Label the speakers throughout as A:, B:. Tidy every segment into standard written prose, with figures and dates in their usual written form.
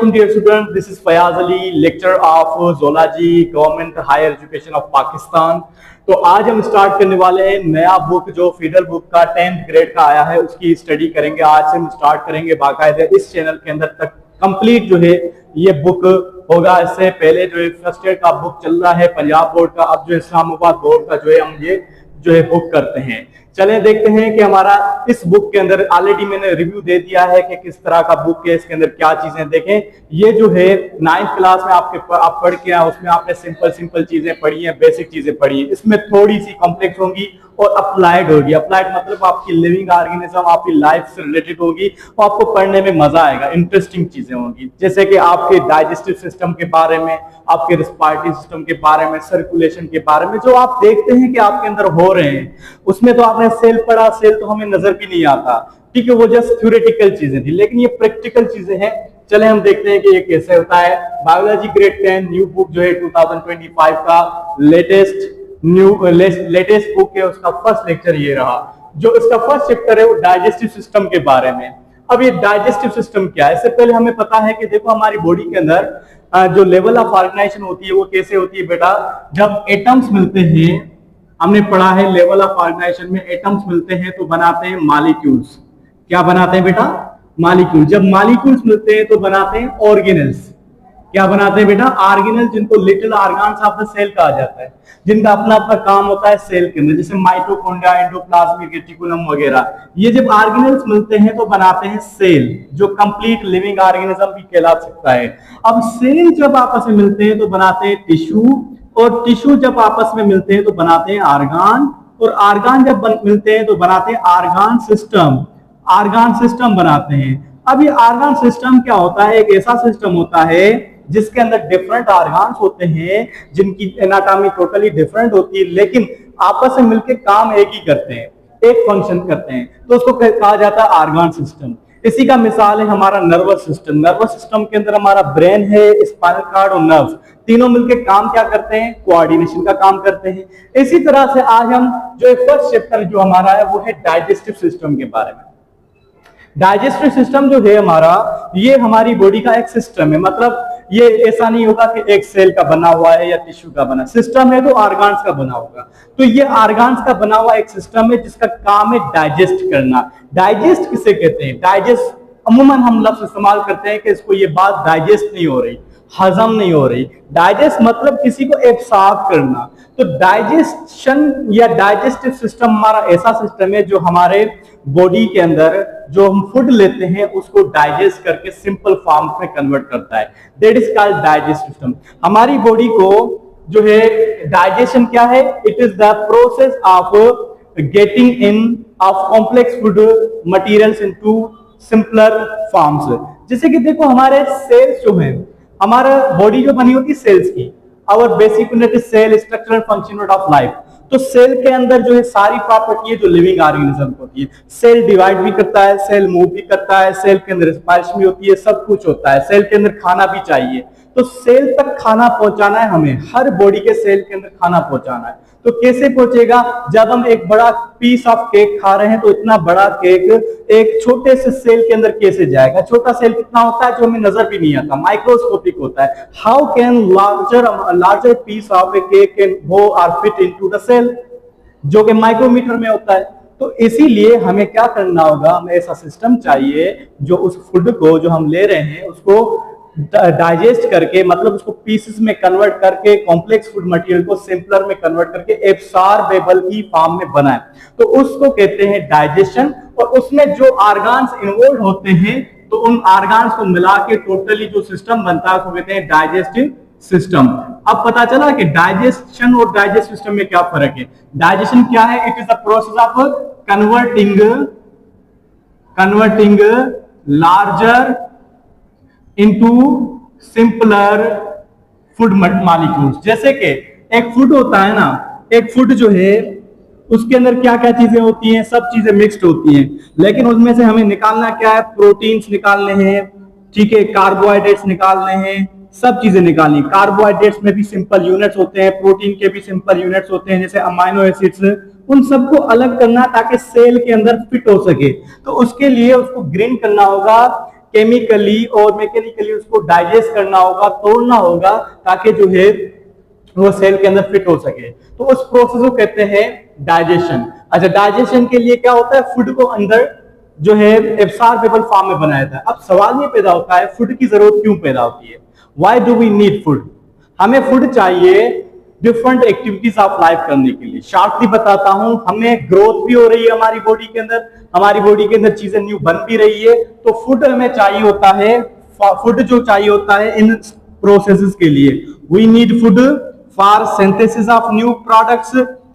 A: Assalamualaikum dear students, this is Fayaz Ali, lecturer of zoology, Government Higher Education of Pakistan। तो आज हम start करने वाले हैं नया बुक जो फेडरल बुक का 10th ग्रेड का आया है, उसकी स्टडी करेंगे। आज से हम स्टार्ट करेंगे बाकायदा इस चैनल के अंदर तक कंप्लीट जो है ये बुक होगा। इससे पहले जो है फर्स्ट ईयर का बुक चल रहा है पंजाब बोर्ड का, अब जो इस्लामाबाद बोर्ड का जो है हम ये जो है बुक करते हैं। चलें देखते हैं कि हमारा इस बुक के अंदर ऑलरेडी मैंने रिव्यू दे दिया है कि किस तरह का बुक है, इसके अंदर क्या चीजें देखें। ये जो है 9th क्लास में आप पढ़ के आए, उसमें आपने सिंपल चीजें पढ़ी हैं, बेसिक चीजें पढ़ी हैं। इसमें थोड़ी सी कॉम्प्लेक्स होंगी और अप्लाइड होगी। अप्लाइड मतलब आपकी लिविंग ऑर्गेनिज्म, आपकी लाइफ से रिलेटेड होगी और आपको पढ़ने में मजा आएगा, इंटरेस्टिंग चीजें होंगी। जैसे कि आपके डाइजेस्टिव सिस्टम के बारे में, आपके रिस्पायरेटरी सिस्टम के बारे में, सर्कुलेशन के बारे में, जो आप देखते हैं कि आपके अंदर हो रहे हैं। उसमें तो आपने सेल पढ़ा, सेल तो हमें नजर भी नहीं आता, ठीक है, वो जस्ट थ्योरेटिकल चीजें थी, लेकिन ये प्रैक्टिकल चीजें हैं। चले हम देखते हैं कि ये कैसे होता है। बायोलॉजी ग्रेड 10 न्यू बुक जो है 2025 का लेटेस्ट बुक है, उसका फर्स्ट लेक्चर ये रहा। जो इसका फर्स्ट चैप्टर है वो डाइजेस्टिव सिस्टम के बारे में। अब ये डाइजेस्टिव सिस्टम क्या है, इससे पहले हमें पता है कि देखो हमारी बॉडी के अंदर जो लेवल ऑफ ऑर्गेनाइजेशन होती है वो कैसे होती है बेटा। जब एटम्स मिलते हैं, हमने पढ़ा है लेवल ऑफ ऑर्गेनाइजेशन में, एटम्स मिलते हैं तो बनाते हैं मॉलिक्यूल्स। क्या बनाते हैं बेटा? मॉलिक्यूल। जब मॉलिक्यूल्स मिलते हैं तो बनाते हैं ऑर्गेनेल्स। क्या बनाते हैं बेटा? ऑर्गेनेल, जिनको little organs of the cell कहा जाता है, जिनका अपना अपना काम होता है सेल के अंदर, जैसे माइटोकॉन्ड्रिया, एंडोप्लाज्मिक रेटिकुलम वगैरह। ये जब ऑर्गेनेल्स मिलते हैं तो बनाते हैं सेल, जो कंप्लीट लिविंग ऑर्गेनिज्म भी कहला सकता है। अब सेल जब आपस में मिलते हैं तो बनाते हैं टिश्यू, और टिश्यू जब आपस में मिलते हैं तो बनाते हैं आर्गान, और आर्गान जब मिलते हैं तो बनाते हैं आर्गान सिस्टम। आर्गान सिस्टम बनाते हैं। अब ये आर्गान सिस्टम क्या होता है? एक ऐसा सिस्टम होता है जिसके अंदर डिफरेंट ऑर्गन्स होते हैं, जिनकी एनाटॉमी टोटली डिफरेंट होती है, लेकिन आपस में मिलकर काम एक ही करते हैं, एक फंक्शन करते हैं, तो उसको कहा जाता है ऑर्गन सिस्टम। इसी का मिसाल है हमारा नर्वस सिस्टम। नर्वस सिस्टम के अंदर हमारा ब्रेन है, स्पाइनल कार्ड और नर्व्स, तीनों मिलकर काम क्या करते हैं? कोऑर्डिनेशन का काम करते हैं। इसी तरह से आज हम जो फर्स्ट चैप्टर जो हमारा है वो है डाइजेस्टिव सिस्टम के बारे में। डाइजेस्टिव सिस्टम जो है हमारा, ये हमारी बॉडी का एक सिस्टम है। मतलब ये ऐसा नहीं होगा कि एक सेल का बना हुआ है या टिश्यू का बना, सिस्टम है तो ऑर्गन्स का बना होगा। तो ये ऑर्गन्स का बना हुआ एक सिस्टम है जिसका काम है डाइजेस्ट करना। डाइजेस्ट किसे कहते हैं? डाइजेस्ट अमूमन हम लफ्ज इस्तेमाल करते हैं कि इसको ये बात डाइजेस्ट नहीं हो रही, हजम नहीं हो रही। डाइजेस्ट मतलब किसी को एब्सॉर्ब करना। तो डाइजेशन या डाइजेस्टिव सिस्टम हमारा ऐसा सिस्टम है जो हमारे बॉडी के अंदर जो हम फूड लेते हैं उसको डाइजेस्ट करके सिंपल फॉर्म में कन्वर्ट करता है। That is called digestive system. हमारी बॉडी को जो है डाइजेशन क्या है? It is the process of getting in of complex food materials into simpler forms. जैसे कि देखो हमारे सेल्स जो है, हमारा बॉडी जो बनी होती है सेल्स की, our basic unit is cell, structural function of life. तो सेल के अंदर जो है सारी प्रॉपर्टी है जो लिविंग ऑर्गेनिज्म होती है। सेल डिवाइड भी करता है, सेल मूव भी करता है, सेल के अंदर रिस्पायरेशन भी होती है, सब कुछ होता है। सेल के अंदर खाना भी चाहिए, तो सेल तक खाना पहुंचाना है हमें, हर बॉडी के सेल के अंदर खाना पहुंचाना है। तो कैसे पहुंचेगा? जब हम एक बड़ा पीस ऑफ केक खा रहे हैं तो इतना बड़ा केक एक छोटे से सेल के अंदर कैसे जाएगा? छोटा सेल कितना होता है जो हमें नजर भी नहीं आता, माइक्रोस्कोपिक होता है। How can larger piece of a cake can go और फिट इनटू द सेल, जो कि माइक्रोमीटर में होता है। तो इसीलिए हमें क्या करना होगा? हमें ऐसा सिस्टम चाहिए जो उस फूड को जो हम ले रहे हैं उसको डाइजेस्ट करके, मतलब उसको पीसेस में कन्वर्ट करके, कॉम्प्लेक्स फूड मटेरियल को सिंपलर में कन्वर्ट करके एब्सॉर्बेबल की फॉर्म में बनाए, तो उसको कहते हैं डाइजेशन। और उसमें जो ऑर्गन्स इन्वॉल्व होते हैं तो उन ऑर्गन्स को मिला के टोटली जो सिस्टम बनता है उसको कहते हैं डाइजेस्टिव सिस्टम। अब पता चला कि डाइजेशन और डाइजेस्टिव सिस्टम में क्या फर्क है। डाइजेशन क्या है? It is the process of converting larger into simpler food molecules. जैसे कि एक फूड होता है ना, एक फूड जो है उसके अंदर क्या क्या चीजें होती हैं? सब चीजें मिक्स्ड होती हैं, लेकिन उसमें से हमें निकालना क्या है? प्रोटीन्स निकालने हैं, ठीक है, कार्बोहाइड्रेट्स निकालने हैं, सब चीजें निकालनी। कार्बोहाइड्रेट्स में भी सिंपल यूनिट्स होते हैं, प्रोटीन के भी सिंपल यूनिट्स होते हैं, जैसे अमाइनो एसिड्स, उन सबको अलग करना ताकि सेल के अंदर फिट हो सके। तो उसके लिए उसको ग्रीन करना होगा केमिकली और मैकेनिकली उसको डाइजेस्ट करना होगा, तोड़ना होगा, ताकि जो है वो सेल के अंदर फिट हो सके। तो उस प्रोसेस को कहते हैं डाइजेशन। अच्छा, डाइजेशन के लिए क्या होता है, फूड को अंदर जो है एब्सॉर्बेबल फॉर्म में बनाया जाता है। अब सवाल ये पैदा होता है, फूड की जरूरत क्यों पैदा होती है? Why do we need food? हमें फूड चाहिए डिफरेंट एक्टिविटीज ऑफ लाइफ करने के लिए। शॉर्टली बताता हूं, हमें ग्रोथ भी हो रही है हमारी बॉडी के अंदर, हमारी बॉडी के अंदर चीजें न्यू बन भी रही है, तो फूड हमें चाहिए होता है। फूड जो चाहिए होता है इन प्रोसेसेस के लिए, we need food for synthesis of new products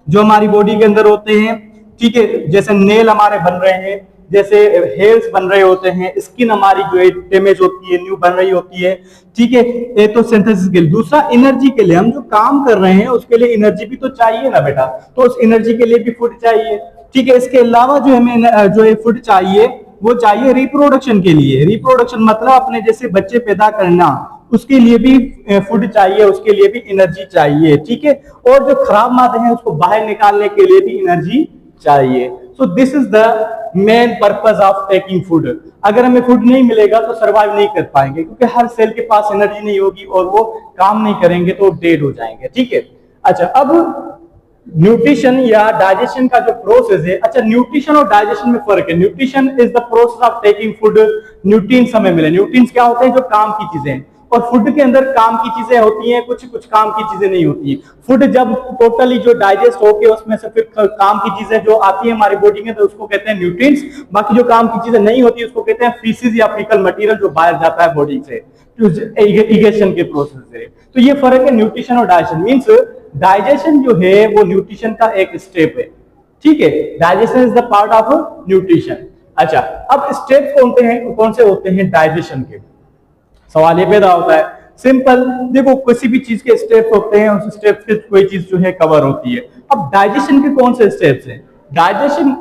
A: जो हमारी बॉडी के अंदर होते हैं। ठीक है, जैसे नेल हमारे बन रहे हैं, जैसे हेयर्स बन रहे होते हैं, स्किन हमारी जो है डैमेज होती है, न्यू बन रही होती है। ठीक है, ये तो सिंथेसिस के लिए। दूसरा, एनर्जी के लिए, हम जो काम कर रहे हैं उसके लिए एनर्जी भी तो चाहिए ना बेटा, तो उस एनर्जी के लिए भी फूड चाहिए। ठीक है, इसके अलावा जो हमें जो है फूड चाहिए, वो चाहिए रिप्रोडक्शन के लिए। रिप्रोडक्शन मतलब अपने जैसे बच्चे पैदा करना, उसके लिए भी फूड चाहिए, उसके लिए भी एनर्जी चाहिए। ठीक है, और जो खराब मादे हैं उसको बाहर निकालने के लिए भी एनर्जी चाहिए। So this is the main purpose of taking food. अगर हमें फूड नहीं मिलेगा तो सरवाइव नहीं कर पाएंगे, क्योंकि हर सेल के पास एनर्जी नहीं होगी और वो काम नहीं करेंगे तो डेड हो जाएंगे। ठीक है, अच्छा, अब न्यूट्रिशन या डाइजेशन का जो प्रोसेस है, अच्छा, न्यूट्रिशन और डाइजेशन में फर्क है। Nutrition is the process of taking food. Nutrients हमें मिले। न्यूट्रिएंट्स क्या होते हैं? जो काम की चीजें हैं। और फूड के अंदर काम की चीजें होती हैं, कुछ कुछ काम की चीजें नहीं होती हैं। फूड जब टोटली जो डाइजेस्ट होके उसमें से फिर काम की चीजें जो आती है हमारी बॉडी में, तो उसको कहते हैं न्यूट्रिएंट्स। बाकी जो काम की चीजें नहीं होती उसको कहते हैं फीसिस या फीकल मटेरियल, जो बाहर जाता है बॉडी से इगेशन के प्रोसेस से। तो ये फर्क है न्यूट्रिशन और डाइजेशन। मीन्स डाइजेशन जो है वो न्यूट्रिशन का एक स्टेप है। ठीक है, digestion is the part of nutrition. अच्छा, अब स्टेप कौन से होते हैं डाइजेशन के? सवाल ये पैदा होता है। सिंपल, देखो, किसी भी चीज के स्टेप्स होते हैं, उस स्टेप से कोई चीज जो है कवर होती है। अब डाइजेशन के कौन से स्टेप्स हैं? डाइजेशन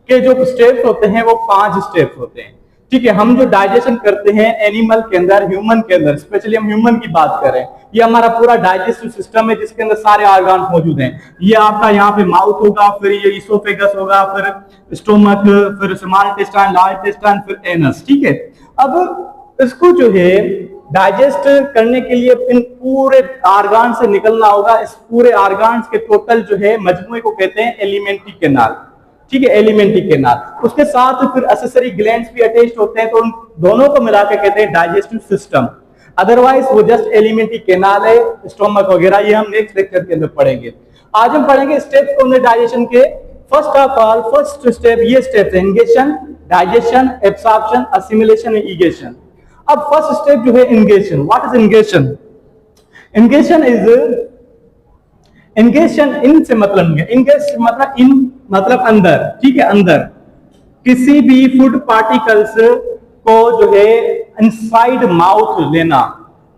A: के जो स्टेप्स होते हैं वो 5 स्टेप्स होते हैं। ठीक है, हम जो डाइजेशन करते हैं एनिमल के अंदर, ह्यूमन के अंदर, स्पेशली हम ह्यूमन की बात करें, ये हमारा पूरा डाइजेस्टिव सिस्टम है जिसके अंदर सारे ऑर्गन मौजूद हैं। ये आपका यहाँ पे माउथ होगा, फिर ये इसोफेगस होगा, फिर स्टोमक, फिर स्मॉल इंटेस्टाइन, लार्ज इंटेस्टाइन, फिर एनस। ठीक है, अब इसको जो है डाइजेस्ट करने के लिए इन पूरे ऑर्गन से निकलना होगा। इस पूरे ऑर्गन्स के टोटल जो है मजमूए को कहते हैं एलिमेंट्री कैनाल। ठीक है, एलिमेंट्री कैनाल। उसके साथ फिर एक्सेसरी ग्लैंड्स भी अटैच्ड होते हैं, तो उन दोनों को मिलाकर कहते हैं डाइजेस्टिव सिस्टम। अदरवाइज वो जस्ट एलिमेंट्री कैनाल है, स्टोमक वगैरह, ये हम नेक्स्ट लेक्चर के अंदर पढ़ेंगे। आज हम पढ़ेंगे स्टेप्स कौन से डाइजेशन के। First of all, first step, ये स्टेप है ingestion, digestion, absorption, assimilation, egestion. अब फर्स्ट स्टेप जो है ingestion. What is ingestion? Ingestion is, ingestion इन से मतलब, इंगेश मतलब इन मतलब अंदर। ठीक है, अंदर किसी भी फूड पार्टिकल्स को जो है इनसाइड माउथ लेना,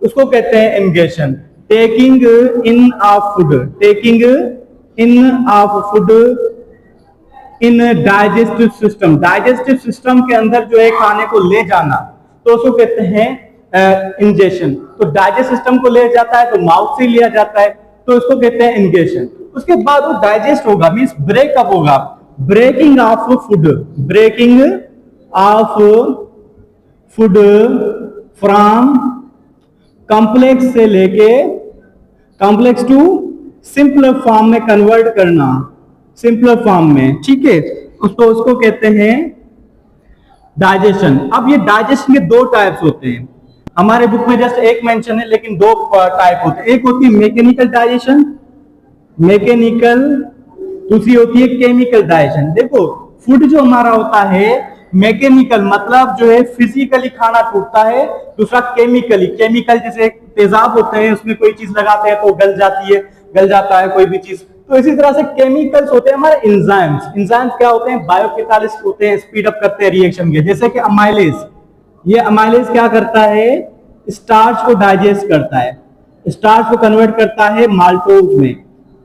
A: उसको कहते हैं ingestion. Taking in of food, taking in of food in digestive system. Digestive system के अंदर जो है खाने को ले जाना, तो उसको कहते हैं इंजेशन। तो डाइजेस्ट सिस्टम को ले जाता है तो माउथ से लिया जाता है, तो इसको कहते हैं इंजेशन। उसके बाद वो डाइजेस्ट होगा, मींस ब्रेकअप होगा, breaking of food, breaking of food from complex से लेके कॉम्प्लेक्स टू सिंपल फॉर्म में कन्वर्ट करना, सिंपल फॉर्म में। ठीक है, उसको कहते हैं डाइजेशन। अब ये डाइजेशन के 2 टाइप्स होते हैं। हमारे बुक में जस्ट एक मेंशन है, लेकिन 2 टाइप होते हैं। एक होती है मैकेनिकल डाइजेशन, मैकेनिकल, दूसरी होती है केमिकल डाइजेशन। देखो, फूड जो हमारा होता है मैकेनिकल मतलब जो है फिजिकली खाना टूटता है, दूसरा केमिकली, केमिकल जैसे तेजाब होते हैं, उसमें कोई चीज लगाते हैं तो गल जाती है, गल जाता है कोई भी चीज। तो इसी तरह से केमिकल्स होते हैं हमारे एंजाइम्स। एंजाइम्स क्या होते हैं? बायोकैटालिस्ट होते हैं, स्पीड अप करते हैं रिएक्शन के। जैसे कि अमाइलेज, ये अमाइलेज क्या करता है? स्टार्च को डाइजेस्ट करता है, स्टार्च को कन्वर्ट करता है माल्टोज में।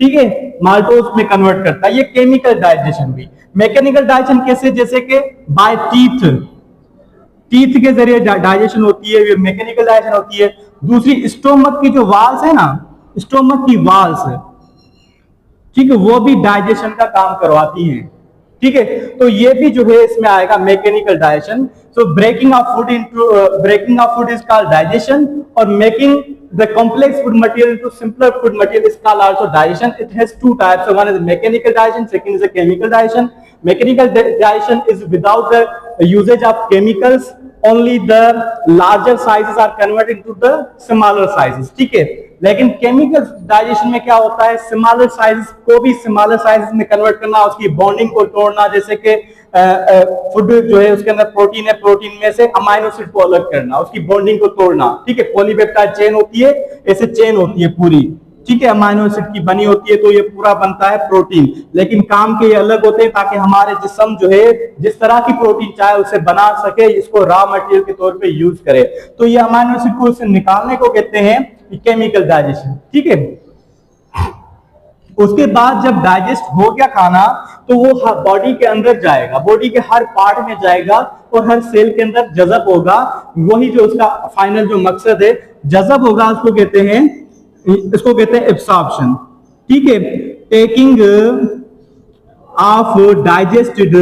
A: ठीक है, माल्टोज में कन्वर्ट करता है। ये केमिकल डाइजेशन भी। मैकेनिकल डाइजेशन कैसे? जैसे कि बाय टीथ, टीथ के जरिए डाइजेशन होती है, ये मैकेनिकल डाइजेशन होती है। दूसरी स्टोमक की जो वाल्स है ना, स्टोमक की वाल्स, ठीक है, वो भी डाइजेशन का काम करवाती हैं। ठीक है, तो ये भी जो है इसमें आएगा mechanical digestion. So breaking of food is called digestion, और making the complex food material into simpler food material is called also digestion. It has two types. So one is mechanical digestion, second is a chemical digestion. Mechanical digestion is without the usage of chemicals. Only the larger sizes are converted into the smaller sizes. ठीक है, लेकिन chemical digestion में क्या होता है, smaller size को भी smaller size में कन्वर्ट करना, उसकी बॉन्डिंग को तोड़ना, जैसे कि फूड जो है उसके अंदर प्रोटीन है, प्रोटीन में से अमाइनो एसिड को अलग करना, उसकी बॉन्डिंग को तोड़ना। ठीक है, पॉलीपेप्टाइड चेन होती है, ऐसे चेन होती है पूरी, ठीक है, अमाइनो एसिड की बनी होती है, तो ये पूरा बनता है प्रोटीन। लेकिन काम के ये अलग होते हैं ताकि हमारे जिस्म जो है जिस तरह की प्रोटीन चाहे उसे बना सके, इसको रॉ मटेरियल के तौर पे यूज करे। तो ये अमाइनो एसिड को उसे निकालने को कहते हैं केमिकल डाइजेशन। ठीक है, उसके बाद जब डाइजेस्ट हो गया खाना, तो वो बॉडी के अंदर जाएगा, बॉडी के हर पार्ट में जाएगा और हर सेल के अंदर जज़ब होगा। वही जो उसका फाइनल जो मकसद है, जज़ब होगा, इसको कहते हैं एब्सॉर्प्शन। ठीक है, taking of digested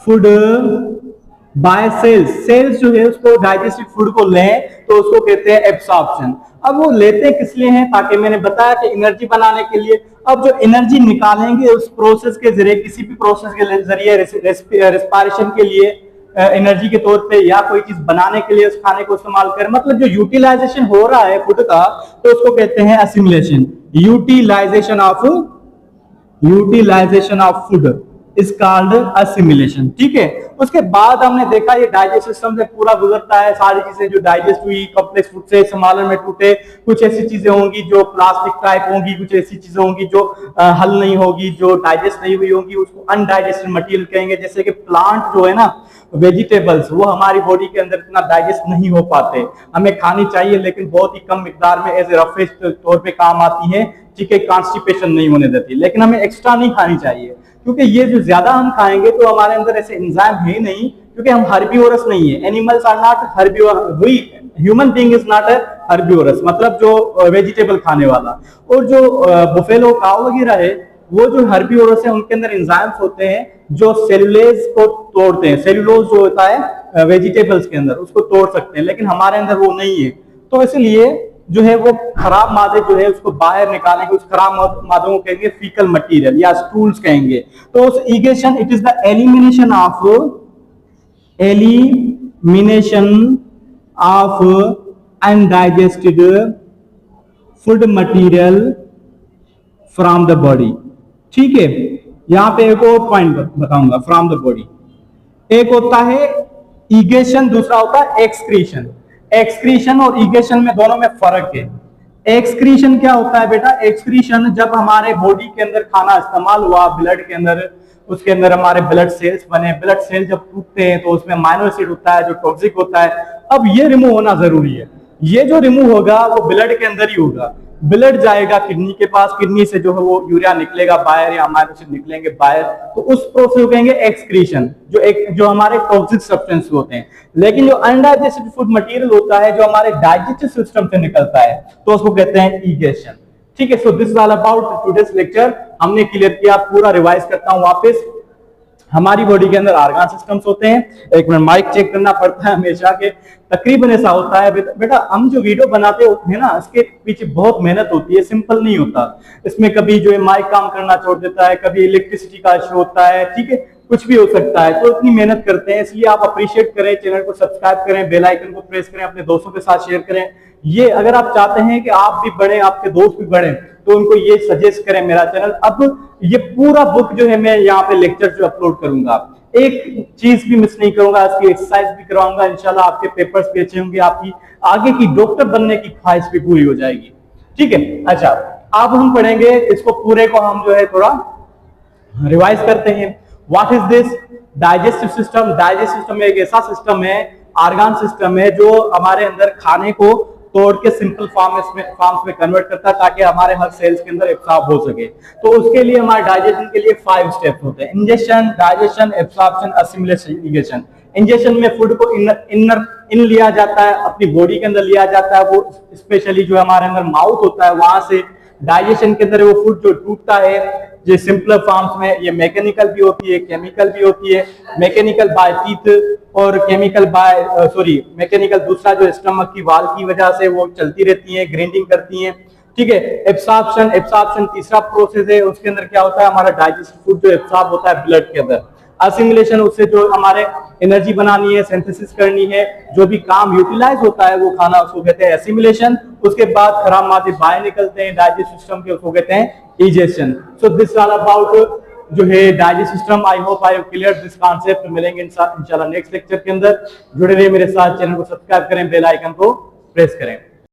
A: food by cells जो है उसको डाइजेस्टेड फूड को लें तो उसको कहते हैं एब्सॉर्प्शन। अब वो लेते किस लिए हैं, ताकि मैंने बताया कि एनर्जी बनाने के लिए। अब जो एनर्जी निकालेंगे उस प्रोसेस के जरिए, किसी भी प्रोसेस के जरिए, रेस्पिरेशन के लिए एनर्जी के तौर पे, या कोई चीज बनाने के लिए उस खाने को इस्तेमाल करें, मतलब जो यूटिलाइजेशन हो रहा है फूड का, तो उसको कहते हैं assimilation. Utilization of food is called assimilation. ठीक है, उसके बाद हमने देखा ये डाइजेस्ट सिस्टम से पूरा गुजरता है, सारी चीजें जो डाइजेस्ट हुई कॉम्प्लेक्स फूड से स्मॉलर में टूटे, कुछ ऐसी चीजें होंगी जो प्लास्टिक टाइप होंगी, कुछ ऐसी चीजें होंगी जो हल नहीं होगी, जो डाइजेस्ट नहीं हुई होंगी, उसको अनडाइजेस्टेड मटेरियल कहेंगे। जैसे कि प्लांट जो है ना, वेजिटेबल्स, वो हमारी बॉडी के अंदर इतना डाइजेस्ट नहीं हो पाते, हमें खानी चाहिए लेकिन बहुत ही कम मिकदार में, एज ए रफेज तौर पे काम आती है। ठीक है, कॉन्स्टिपेशन नहीं होने देती, लेकिन हमें एक्स्ट्रा नहीं खानी चाहिए, क्योंकि ये जो ज्यादा हम खाएंगे तो हमारे अंदर ऐसे एंजाइम है नहीं, क्योंकि हम हर्बीवोरस नहीं है। Animals are not herbivorous, we human being is not a herbivorous, मतलब जो वेजिटेबल खाने वाला। और जो बुफेलो काऊ वगैरह है, वो जो हर्बीवोरस है, उनके अंदर एंजाइम्स होते हैं जो सेलुलोज को तोड़ते हैं। सेलुलोज जो होता है वेजिटेबल्स के अंदर, उसको तोड़ सकते हैं, लेकिन हमारे अंदर वो नहीं है। तो इसलिए जो है वो खराब मादे जो है उसको बाहर निकालने के, उस खराब मादों को कहेंगे फीकल मटेरियल या स्टूल्स कहेंगे। तो उस egestion, it is the elimination of undigested food material from the body. ठीक है, यहां पे एक और पॉइंट बताऊंगा, फ्रॉम द बॉडी। एक होता है इगेशन, दूसरा होता है एक्सक्रीशन। एक्सक्रीशन और इगेशन में, दोनों में फर्क है। एक्सक्रीशन क्या होता है बेटा, एक्सक्रीशन जब हमारे बॉडी के अंदर खाना इस्तेमाल हुआ, ब्लड के अंदर, उसके अंदर हमारे ब्लड सेल्स बने, ब्लड सेल जब टूटते हैं तो उसमें अमाइनो एसिड होता है जो टॉक्सिक होता है। अब ये रिमूव होना जरूरी है। ये जो रिमूव होगा वो ब्लड के अंदर ही होगा। ब्लड जाएगा किडनी के पास, किडनी से जो है वो यूरिया निकलेगा बाहर या अमाइनो एसिड निकलेंगे बाहर, तो उस प्रोसेस को कहेंगे एक्सक्रीशन, जो हमारे टॉक्सिक सब्सटेंस होते हैं। लेकिन जो अनडाइजेस्टेड फूड मटेरियल होता है, जो हमारे डाइजेस्टिव सिस्टम से निकलता है, तो उसको कहते हैं इगेशन। ठीक है, so this is all about today's lecture. हमने क्लियर किया, पूरा रिवाइज करता हूं वापस। हमारी बॉडी के अंदर आर्गन सिस्टम्स होते हैं। एक मिनट, माइक चेक करना पड़ता है हमेशा के, तकरीबन ऐसा होता है बेटा। हम जो वीडियो बनाते हैं ना, इसके पीछे बहुत मेहनत होती है, सिंपल नहीं होता। इसमें कभी जो है माइक काम करना छोड़ देता है, कभी इलेक्ट्रिसिटी का इशू होता है, ठीक है, कुछ भी हो सकता है। तो इतनी मेहनत करते हैं, इसलिए आप अप्रिशिएट करें, चैनल को सब्सक्राइब करें, बेल आइकन को प्रेस करें, अपने दोस्तों के साथ शेयर करें। ये अगर आप चाहते हैं कि आप भी बढ़े, आपके दोस्त भी बढ़े, तो उनको ये सजेस्ट करें मेरा चैनल। अब ये पूरा बुक जो है मैं यहाँ पे लेक्चर जो अपलोड करूंगा, एक चीज भी मिस नहीं करूंगा, इसकी एक्सरसाइज भी करवाऊंगा। इंशाल्लाह आपके पेपर्स भी अच्छे होंगे, आपकी आगे की डॉक्टर बनने की ख्वाहिश भी पूरी हो जाएगी। ठीक है, अच्छा, अब हम पढ़ेंगे इसको पूरे को, हम जो है थोड़ा रिवाइज करते हैं। What is this digestive system? Digestive system एक ऐसा सिस्टम है, आर्गन सिस्टम है, जो हमारे अंदर खाने को तोड़ के सिंपल फॉर्म्स में कन्वर्ट करता है, ताकि हमारे हर सेल्स के अंदर एब्सॉर्ब हो सके। तो उसके लिए हमारे डाइजेशन के लिए 5 स्टेप्स होते हैं: injection, digestion, absorption, assimilation, egestion. Injection में फूड को इन लिया जाता है, अपनी बॉडी के अंदर लिया जाता है, वो स्पेशली जो हमारे अंदर माउथ होता है वहां से। डाइजेशन के अंदर वो फूड जो टूटता है, ये सिंपलर फॉर्म्स में ये मैकेनिकल भी होती है, केमिकल भी होती है। मैकेनिकल बाय टीथ और केमिकल बाय मैकेनिकल दूसरा जो स्टमक की वाल की वजह से वो चलती रहती है, ग्राइंडिंग करती हैं। ठीक है, एब्सॉर्प्शन तीसरा प्रोसेस है, उसके अंदर क्या होता है, हमारा डाइजेस्टिव फूड जो एब्सॉर्ब होता है ब्लड के अंदर। असिमिलेशन, उससे जो हमारे एनर्जी बनानी है, सिंथेसिस करनी है, जो भी काम यूटिलाइज होता है वो खाना, उसको कहते हैं एसिमिलेशन। उसके बाद खराब मादे बाहर निकलते हैं डाइजेस्टिव सिस्टम के, उसको कहते हैं egestion. So this all about जो है digestive system. I hope I have clear this concept. मिलेंगे इंशाल्लाह नेक्स्ट लेक्चर के अंदर। जुड़े रहिए मेरे साथ, चैनल को सब्सक्राइब करें, बेल आइकन को प्रेस करें।